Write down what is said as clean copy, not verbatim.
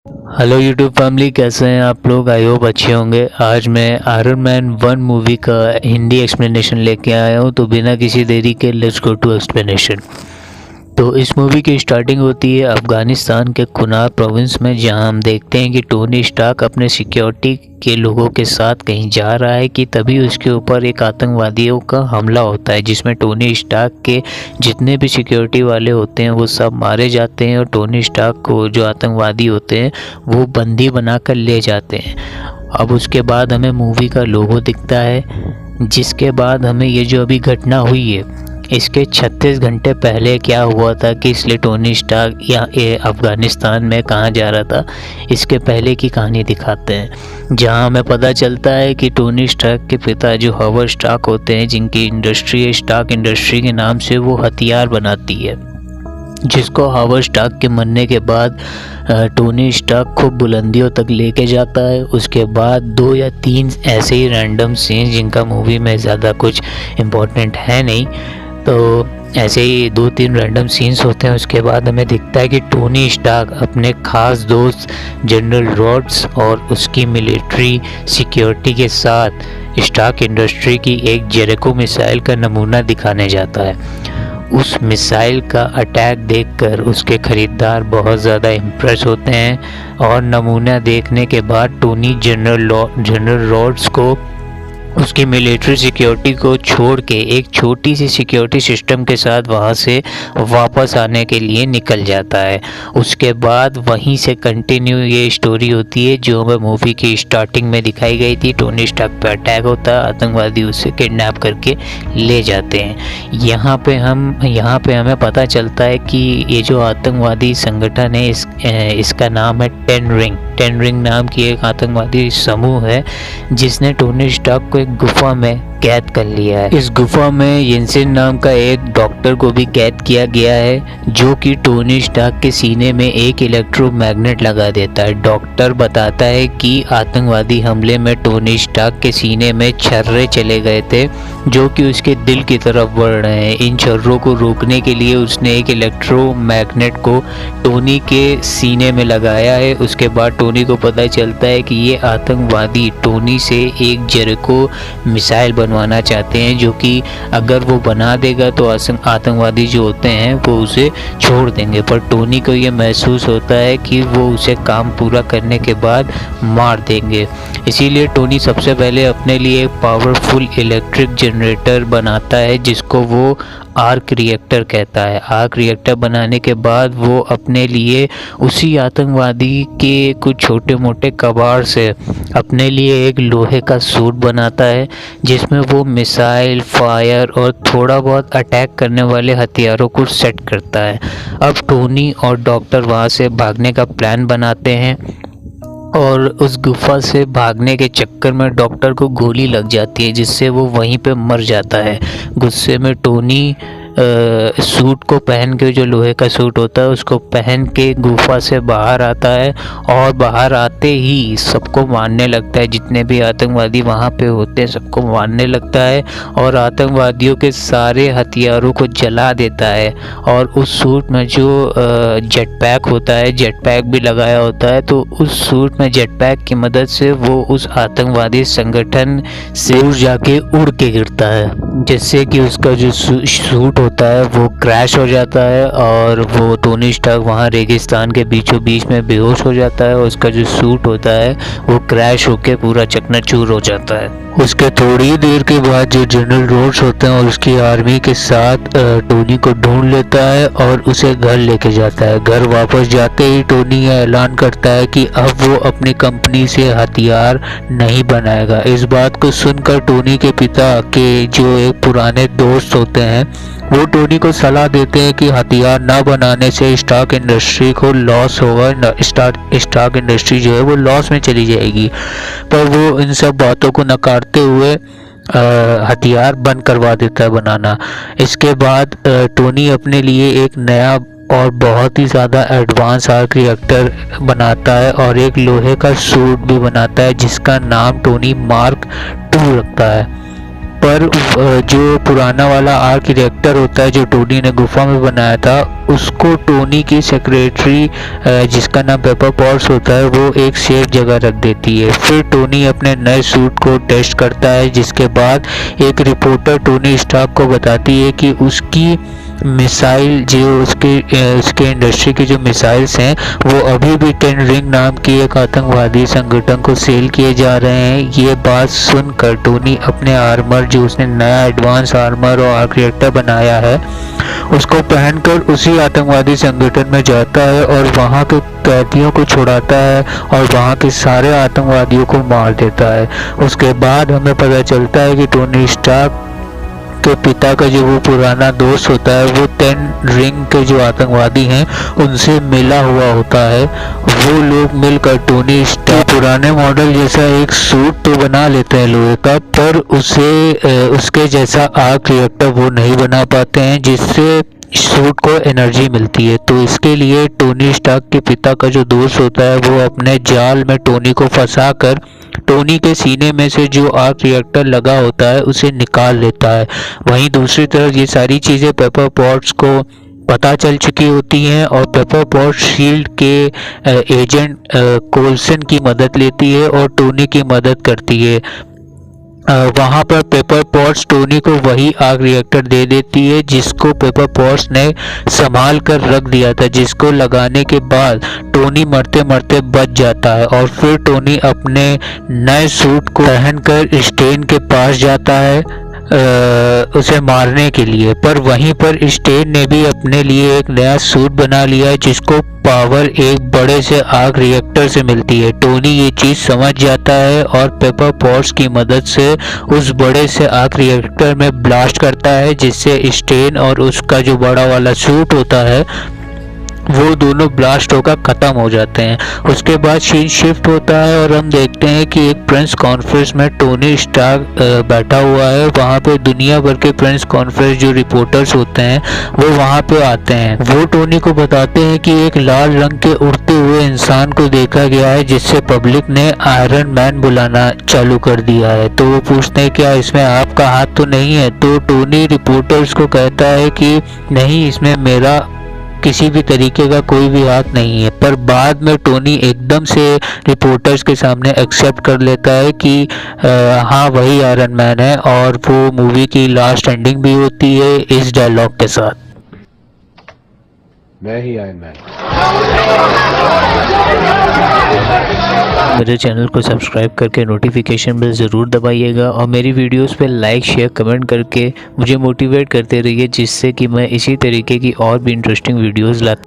Hello YouTube family, कैसे हैं आप लोग? आई होप अच्छे होंगे। आज मैं आयरन मैन 1 मूवी का हिंदी एक्सप्लेनेशन लेके आया हूँ, तो बिना किसी देरी के लेट्स गो टू एक्सप्लेनेशन। तो इस मूवी की स्टार्टिंग होती है अफ़गानिस्तान के कुनार प्रोविंस में, जहां हम देखते हैं कि टोनी स्टार्क अपने सिक्योरिटी के लोगों के साथ कहीं जा रहा है कि तभी उसके ऊपर एक आतंकवादियों का हमला होता है, जिसमें टोनी स्टार्क के जितने भी सिक्योरिटी वाले होते हैं वो सब मारे जाते हैं और टोनी स्टार्क को जो आतंकवादी होते हैं वो बंदी बनाकर ले जाते हैं। अब उसके बाद हमें मूवी का लोगो दिखता है, जिसके बाद हमें ये जो अभी घटना हुई है इसके 36 घंटे पहले क्या हुआ था कि इसलिए टोनी स्टार्क या अफ़गानिस्तान में कहाँ जा रहा था, इसके पहले की कहानी दिखाते हैं। जहाँ हमें पता चलता है कि टोनी स्टार्क के पिता जो हावर्ड स्टार्क होते हैं, जिनकी इंडस्ट्री है स्टार्क इंडस्ट्री के नाम से, वो हथियार बनाती है, जिसको हावर्ड स्टार्क के मरने के बाद टोनी स्टार्क खूब बुलंदियों तक लेके जाता है। उसके बाद 2 या 3 ऐसे ही रैंडम सीन, जिनका मूवी में ज़्यादा कुछ इम्पोर्टेंट है नहीं, तो ऐसे ही 2-3 रैंडम सीन्स होते हैं। उसके बाद हमें दिखता है कि टोनी स्टार्क अपने ख़ास दोस्त जनरल रॉड्स और उसकी मिलिट्री सिक्योरिटी के साथ स्टार्क इंडस्ट्री की एक जेरिको मिसाइल का नमूना दिखाने जाता है। उस मिसाइल का अटैक देखकर उसके ख़रीदार बहुत ज़्यादा इम्प्रेस होते हैं और नमूना देखने के बाद टोनी जनरल रॉड्स को उसकी मिलिट्री सिक्योरिटी को छोड़ के एक छोटी सी सिक्योरिटी सिस्टम के साथ वहाँ से वापस आने के लिए निकल जाता है। उसके बाद वहीं से कंटिन्यू ये स्टोरी होती है जो हमें मूवी की स्टार्टिंग में दिखाई गई थी। टोनी स्टार्क पे अटैक होता है, आतंकवादी उसे किडनैप करके ले जाते हैं। यहाँ पे हमें पता चलता है कि ये जो आतंकवादी संगठन है इसका नाम है टेन रिंग नाम की एक आतंकवादी समूह है, जिसने टोनी स्टार्क को एक गुफा में कैद कर लिया है। इस गुफा में येंसेन नाम का एक डॉक्टर को भी कैद किया गया है, जो कि टोनी स्टार्क के सीने में एक इलेक्ट्रोमैग्नेट लगा देता है। डॉक्टर बताता है कि आतंकवादी हमले में टोनी स्टार्क के सीने में छर्रे चले गए थे, जो कि उसके दिल की तरफ बढ़ रहे हैं। इन छर्रों को रोकने के लिए उसने एक इलेक्ट्रोमैग्नेट को टोनी के सीने में लगाया है। उसके बाद टोनी को पता चलता है कि ये आतंकवादी टोनी से एक जेरिको मिसाइल बनवाना चाहते हैं, जो कि अगर वो बना देगा तो आतंकवादी जो होते हैं वो उसे छोड़ देंगे। पर टोनी को ये महसूस होता है कि वो उसे काम पूरा करने के बाद मार देंगे। इसीलिए टोनी सबसे पहले अपने लिए एक पावरफुल इलेक्ट्रिक जनरेटर बनाता है, जिसको वो आर्क रिएक्टर कहता है। आर्क रिएक्टर बनाने के बाद वो अपने लिए उसी आतंकवादी के कुछ छोटे मोटे कबाड़ से अपने लिए एक लोहे का सूट बनाता है, जिसमें वो मिसाइल, फायर और थोड़ा बहुत अटैक करने वाले हथियारों को सेट करता है। अब टोनी और डॉक्टर वहाँ से भागने का प्लान बनाते हैं और उस गुफा से भागने के चक्कर में डॉक्टर को गोली लग जाती है, जिससे वो वहीं पे मर जाता है। गुस्से में टोनी सूट को पहन के, जो लोहे का सूट होता है उसको पहन के गुफा से बाहर आता है और बाहर आते ही सबको मारने लगता है। जितने भी आतंकवादी वहाँ पे होते हैं सबको मारने लगता है और आतंकवादियों के सारे हथियारों को जला देता है। और उस सूट में जो जेट पैक होता है, जेट पैक भी लगाया होता है, तो उस सूट में जेट पैक की मदद से वो उस आतंकवादी संगठन से दूर जाके उड़ के गिरता है, जिससे कि उसका जो सूट होता है वो क्रैश हो जाता है और वो टोनी स्टार्क वहाँ रेगिस्तान के बीचों बीच में बेहोश हो जाता है और उसका जो सूट होता है वो क्रैश होके पूरा चकनाचूर हो जाता है। उसके थोड़ी देर के बाद जो जनरल रॉड्स होते हैं और उसकी आर्मी के साथ टोनी को ढूंढ लेता है और उसे घर लेके जाता है। घर वापस जाते ही टोनी यह ऐलान करता है कि अब वो अपनी कंपनी से हथियार नहीं बनाएगा। इस बात को सुनकर टोनी के पिता के जो एक पुराने दोस्त होते हैं वो टोनी को सलाह देते हैं कि हथियार ना बनाने से स्टार्क इंडस्ट्री को लॉस होगा, स्टार्क इंडस्ट्री जो है वो लॉस में चली जाएगी। पर वो इन सब बातों को नकारते हुए हथियार बंद करवा देता है बनाना। इसके बाद टोनी अपने लिए एक नया और बहुत ही ज़्यादा एडवांस आर्क रिएक्टर बनाता है और एक लोहे का सूट भी बनाता है, जिसका नाम टोनी मार्क 2 रखता है। पर जो पुराना वाला आर्क रिएक्टर होता है जो टोनी ने गुफा में बनाया था, उसको टोनी की सेक्रेटरी जिसका नाम पेपर पॉट्स होता है वो एक सेफ जगह रख देती है। फिर टोनी अपने नए सूट को टेस्ट करता है, जिसके बाद एक रिपोर्टर टोनी स्टार्क को बताती है कि उसकी मिसाइल जो उसके इंडस्ट्री की जो मिसाइल्स हैं वो अभी भी 10 रिंग नाम की एक आतंकवादी संगठन को सेल किए जा रहे हैं। ये बात सुनकर टोनी अपने आर्मर जो उसने नया एडवांस आर्मर और आर्क रिएक्टर बनाया है उसको पहनकर उसी आतंकवादी संगठन में जाता है और वहाँ के कैदियों को छुड़ाता है और वहाँ के सारे आतंकवादियों को मार देता है। उसके बाद हमें पता चलता है कि टोनी स्टार्क के पिता का जो वो पुराना दोस्त होता है वो 10 रिंग के जो आतंकवादी हैं उनसे मिला हुआ होता है। वो लोग मिलकर टोनी स्टार्क पुराने मॉडल जैसा एक सूट तो बना लेते हैं लोहे का, पर उसके जैसा आर्क रिएक्टर वो नहीं बना पाते हैं जिससे सूट को एनर्जी मिलती है। तो इसके लिए टोनी स्टार्क के पिता का जो दोस्त होता है वो अपने जाल में टोनी को फंसाकर टोनी के सीने में से जो आर्क रिएक्टर लगा होता है उसे निकाल लेता है। वहीं दूसरी तरफ ये सारी चीज़ें पेपर पॉट्स को पता चल चुकी होती हैं और पेपर पॉट्स शील्ड के एजेंट कोल्सन की मदद लेती है और टोनी की मदद करती है। वहाँ पर पेपर पॉट्स टोनी को वही आग रिएक्टर दे देती है जिसको पेपर पॉट्स ने संभाल कर रख दिया था, जिसको लगाने के बाद टोनी मरते मरते बच जाता है और फिर टोनी अपने नए सूट को पहनकर स्टेन के पास जाता है उसे मारने के लिए। पर वहीं पर स्टेन ने भी अपने लिए एक नया सूट बना लिया है जिसको पावर एक बड़े से आग रिएक्टर से मिलती है। टोनी ये चीज़ समझ जाता है और पेपर पॉट्स की मदद से उस बड़े से आग रिएक्टर में ब्लास्ट करता है जिससे स्टेन और उसका जो बड़ा वाला सूट होता है वो दोनों ब्लास्ट होकर ख़त्म हो जाते हैं। उसके बाद सीन शिफ्ट होता है और हम देखते हैं कि एक प्रेस कॉन्फ्रेंस में टोनी स्टार्क बैठा हुआ है। वहाँ पे दुनिया भर के प्रेस कॉन्फ्रेंस जो रिपोर्टर्स होते हैं वो वहाँ पे आते हैं। वो टोनी को बताते हैं कि एक लाल रंग के उड़ते हुए इंसान को देखा गया है जिससे पब्लिक ने आयरन मैन बुलाना चालू कर दिया है। तो वो पूछते हैं क्या इसमें आपका हाथ तो नहीं है? तो टोनी रिपोर्टर्स को कहता है कि नहीं, इसमें मेरा किसी भी तरीके का कोई भी हाथ नहीं है। पर बाद में टोनी एकदम से रिपोर्टर्स के सामने एक्सेप्ट कर लेता है कि हाँ वही आयरन मैन है और वो मूवी की लास्ट एंडिंग भी होती है इस डायलॉग के साथ, मैं ही आयरन मैन। मेरे चैनल को सब्सक्राइब करके नोटिफिकेशन बेल ज़रूर दबाइएगा और मेरी वीडियोस पे लाइक शेयर कमेंट करके मुझे मोटिवेट करते रहिए जिससे कि मैं इसी तरीके की और भी इंटरेस्टिंग वीडियोस लाता